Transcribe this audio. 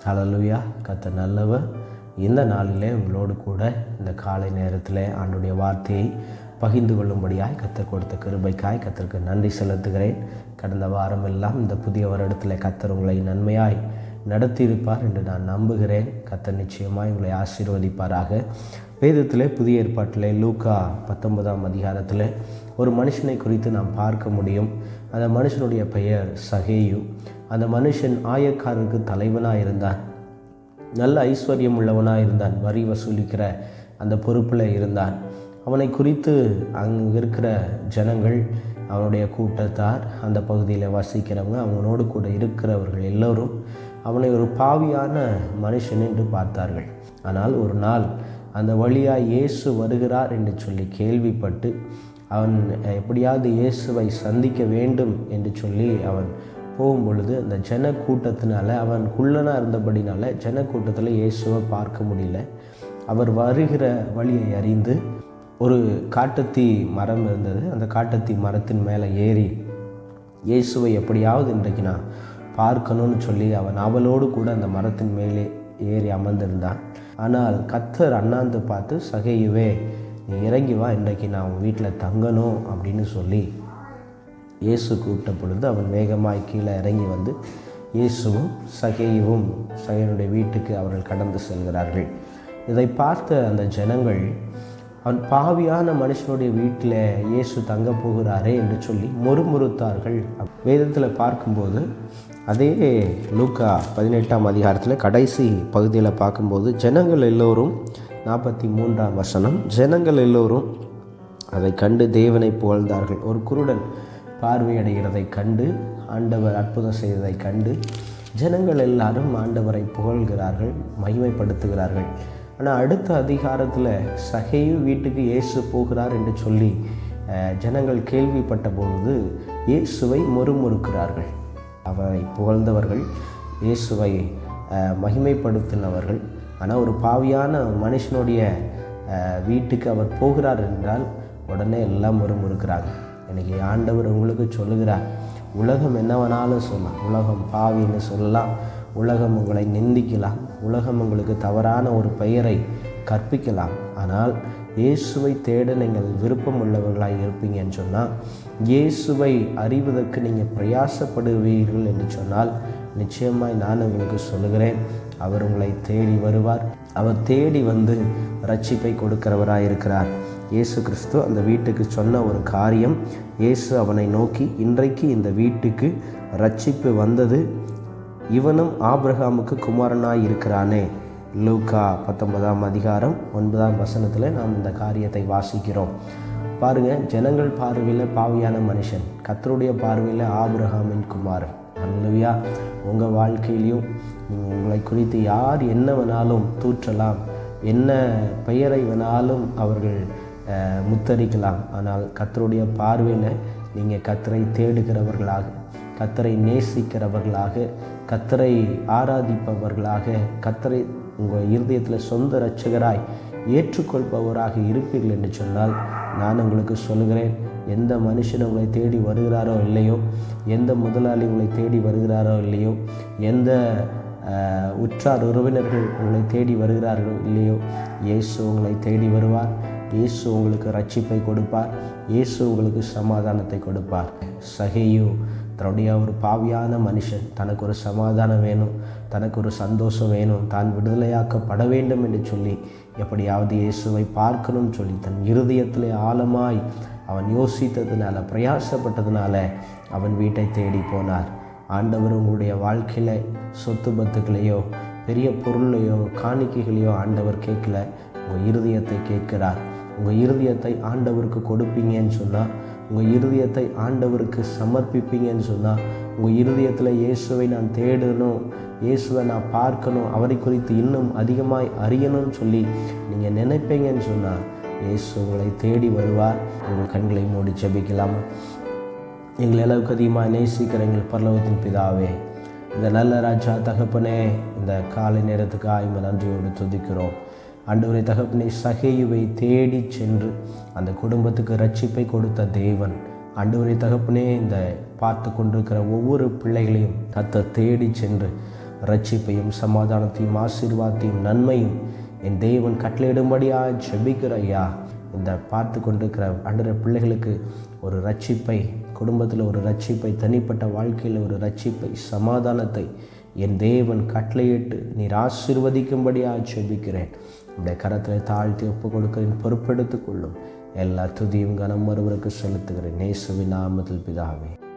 ஹல்லேலூயா. கர்த்தர் நல்லவர். இந்த நாளிலே உங்களோடு கூட இந்த காலை நேரத்தில் ஆண்டுடைய வார்த்தையை பகிர்ந்து கொள்ளும்படியாய் கர்த்தர் கொடுத்த கிருபைக்காய் கர்த்தருக்கு நன்றி செலுத்துகிறேன். கடந்த வாரமெல்லாம் இந்த புதிய வருடத்தில் கர்த்தர் உங்களை நன்மையாய் நடத்தியிருப்பார் என்று நான் நம்புகிறேன். கர்த்தர் நிச்சயமாய் உங்களை ஆசீர்வதிப்பாராக. வேதத்திலே புதிய ஏற்பாட்டிலே லூக்கா 19ஆம் அதிகாரத்தில் ஒரு மனுஷனை குறித்து நாம் பார்க்க முடியும். அந்த மனுஷனுடைய பெயர் சகேயு. அந்த மனுஷன் ஆயக்காரருக்கு தலைவனாக இருந்தான். நல்ல ஐஸ்வர்யம் உள்ளவனாக இருந்தான். வரி வசூலிக்கிற அந்த பொறுப்பில் இருந்தான். அவனை குறித்து அங்கே இருக்கிற ஜனங்கள், அவனுடைய கூட்டத்தார், அந்த பகுதியில் வசிக்கிறவங்க, அவனோடு கூட இருக்கிறவர்கள் எல்லோரும் அவனை ஒரு பாவியான மனுஷன் என்று பார்த்தார்கள். ஆனால் ஒரு நாள் அந்த வழியாக இயேசு வருகிறார் என்று சொல்லி கேள்விப்பட்டு அவன் எப்படியாவது இயேசுவை சந்திக்க வேண்டும் என்று சொல்லி அவன் போகும்பொழுது அந்த ஜன கூட்டத்தினால, அவன் குள்ளனாக இருந்தபடினால ஜனக்கூட்டத்தில் இயேசுவை பார்க்க முடியல. அவர் வருகிற வழியை அறிந்து ஒரு காட்டத்தி மரம் இருந்தது. அந்த காட்டத்தி மரத்தின் மேலே ஏறி இயேசுவை எப்படியாவது இன்றைக்கு நான் பார்க்கணும்னு சொல்லி அவன் அவளோடு கூட அந்த மரத்தின் மேலே ஏறி அமர்ந்திருந்தான். ஆனால் கர்த்தர் அண்ணாந்து பார்த்து, சகேயுவே, நீ இறங்கி வா, இன்றைக்கு நான் உன் வீட்டில் தங்கணும் அப்படின்னு சொல்லி இயேசு கூப்பிட்ட பொழுது அவன் வேகமாய் கீழே இறங்கி வந்து இயேசுவும் சகேயுவும் சகேயுடைய வீட்டுக்கு அவர்கள் கடந்து செல்கிறார்கள். இதை பார்த்த அந்த ஜனங்கள், அவன் பாவியான மனுஷனுடைய வீட்டில் இயேசு தங்க போகிறாரே என்று சொல்லி முறுமுறுத்தார்கள். வேதத்தில் பார்க்கும்போது அதே லூக்கா 18ஆம் அதிகாரத்தில் கடைசி பகுதியில் பார்க்கும்போது ஜனங்கள் எல்லோரும் 43ஆம் வசனம், ஜனங்கள் எல்லோரும் அதை கண்டு தேவனை புகழ்ந்தார்கள். ஒரு குருடன் பார்வையடைகிறதை கண்டு, ஆண்டவர் அற்புதம் செய்ததை கண்டு ஜனங்கள் எல்லாரும் ஆண்டவரை புகழ்கிறார்கள், மகிமைப்படுத்துகிறார்கள். ஆனால் அடுத்த அதிகாரத்தில் சகேயு வீட்டுக்கு இயேசு போகிறார் என்று சொல்லி ஜனங்கள் கேள்விப்பட்ட பொழுது இயேசுவை முறுமுறுக்கிறார்கள். அவரை புகழ்ந்தவர்கள், இயேசுவை மகிமைப்படுத்தினவர்கள். ஆனால் ஒரு பாவியான மனுஷனுடைய வீட்டுக்கு அவர் போகிறார் என்றால் உடனே எல்லாம் முறுமுறுக்கிறாங்க. இன்றைக்கி ஆண்டவர் உங்களுக்கு சொல்லுகிறார், உலகம் என்னவனாலும் சொல்லலாம், உலகம் பாவின்னு சொல்லலாம், உலகம் உங்களை நிந்திக்கலாம், உலகம் உங்களுக்கு தவறான ஒரு பெயரை கற்பிக்கலாம். ஆனால் இயேசுவை தேட நீங்கள் விருப்பம் உள்ளவர்களாக இருப்பீங்கன்னு சொன்னால், இயேசுவை அறிவதற்கு நீங்கள் பிரயாசப்படுவீர்கள் என்று சொன்னால், நிச்சயமாய் நான் உங்களுக்கு சொல்லுகிறேன், அவர் உங்களை தேடி வருவார். அவர் தேடி வந்து ரட்சிப்பை கொடுக்கிறவராக இருக்கிறார். இயேசு கிறிஸ்து அந்த வீட்டுக்கு சொன்ன ஒரு காரியம், இயேசு அவனை நோக்கி, இன்றைக்கு இந்த வீட்டுக்கு ரட்சிப்பு வந்தது, இவனும் ஆபிரகாமுக்கு குமாரனாய் இருக்கிறானே. லூக்கா 19ஆம் அதிகாரம் 9ஆம் வசனத்தில் நாம் இந்த காரியத்தை வாசிக்கிறோம். பாருங்கள், ஜனங்கள் பார்வையில் பாவியான மனுஷன், கர்த்தருடைய பார்வையில் ஆபிரகாமின் குமாரன். அல்லேலூயா. உங்கள் வாழ்க்கையிலையும் உங்களை குறித்து யார் என்ன வேணாலும் தூற்றலாம், என்ன பெயரை வேணாலும் அவர்கள் முத்தரிக்கலாம். ஆனால் கர்த்தருடைய பார்வையில் நீங்கள் கர்த்தரை தேடுகிறவர்களாக, கர்த்தரை நேசிக்கிறவர்களாக, கர்த்தரை ஆராதிப்பவர்களாக, கர்த்தரை உங்கள் இருதயத்தில் சொந்த இரட்சகராய் ஏற்றுக்கொள்பவராக இருப்பீர்கள் என்று சொன்னால், நான் உங்களுக்கு சொல்லுகிறேன், எந்த மனுஷன் உங்களை தேடி வருகிறாரோ இல்லையோ, எந்த முதலாளி உங்களை தேடி வருகிறாரோ இல்லையோ, எந்த உற்றார் உறவினர்கள் உங்களை தேடி வருகிறார்களோ இல்லையோ, இயேசு உங்களை தேடி வருவார். இயேசு உங்களுக்கு ரட்சிப்பை கொடுப்பார். இயேசு உங்களுக்கு சமாதானத்தை கொடுப்பார். சகேயு தன்னுடைய ஒரு பாவியான மனுஷன், தனக்கு ஒரு சமாதானம் வேணும், தனக்கு ஒரு சந்தோஷம் வேணும், தான் விடுதலையாக்கப்பட வேண்டும் என்று சொல்லி எப்படியாவது இயேசுவை பார்க்கணும்னு சொல்லி தன் இருதயத்திலே ஆழமாய் அவன் யோசித்ததுனால, பிரயாசப்பட்டதுனால அவன் வீட்டை தேடி போனார். ஆண்டவர் உங்களுடைய வாழ்க்கையில் சொத்து பத்துக்களையோ பெரிய பொருளையோ காணிக்கைகளையோ ஆண்டவர் கேட்கல, உங்கள் இருதயத்தை கேட்கிறார். உங்கள் இருதயத்தை ஆண்டவருக்கு கொடுப்பீங்கன்னு சொன்னால், உங்கள் இருதயத்தை ஆண்டவருக்கு சமர்ப்பிப்பீங்கன்னு சொன்னால், உங்கள் இருதயத்தில் இயேசுவை நான் தேடணும், இயேசுவை நான் பார்க்கணும், அவரை குறித்து இன்னும் அதிகமாய் அறியணும்னு சொல்லி நீங்கள் நினைப்பீங்கன்னு சொன்னால், இயேசு உங்களை தேடி வருவார். உங்கள் கண்களை மூடி ஜெபிக்கலாமா? எங்களை அளவுக்கு அதிகமாக நேசிக்கிற எங்கள் பரலோகத்தின் பிதாவே, இந்த நல்ல ராஜா தகப்பனே, இந்த காலை நேரத்துக்காக நன்றியோடு துதிக்கிறோம். ஆண்டவரே தகப்பனே, சகேயுவை தேடி சென்று அந்த குடும்பத்துக்கு ரட்சிப்பை கொடுத்த தேவன், ஆண்டவரே தகப்பனே, இந்த பார்த்து கொண்டிருக்கிற ஒவ்வொரு பிள்ளைகளையும் கர்த்தர் தேடி சென்று ரட்சிப்பையும் சமாதானத்தையும் ஆசீர்வாதத்தையும் நன்மையும் என் தேவன் கட்டளையிடும்படியாக ஜெபிக்கிற ஐயா. இந்த பார்த்து கொண்டிருக்கிற அன்றைய பிள்ளைகளுக்கு ஒரு ரட்சிப்பை, குடும்பத்தில் ஒரு ரட்சிப்பை, தனிப்பட்ட வாழ்க்கையில் ஒரு ரட்சிப்பை, சமாதானத்தை என் தேவன் கட்டளையிட்டு நீர் ஆசீர்வதிக்கும்படியாக ஜெபிக்கிறேன். இந்த கரத்தில் தாழ்த்தி ஒப்பு கொடுக்கிறேன். பொறுப்பெடுத்துக் கொள்ளும். எல்லா துதியும் கனம் ஒருவருக்கு செலுத்துகிறேன். இயேசுவின் நாமத்தில் பிதாவே.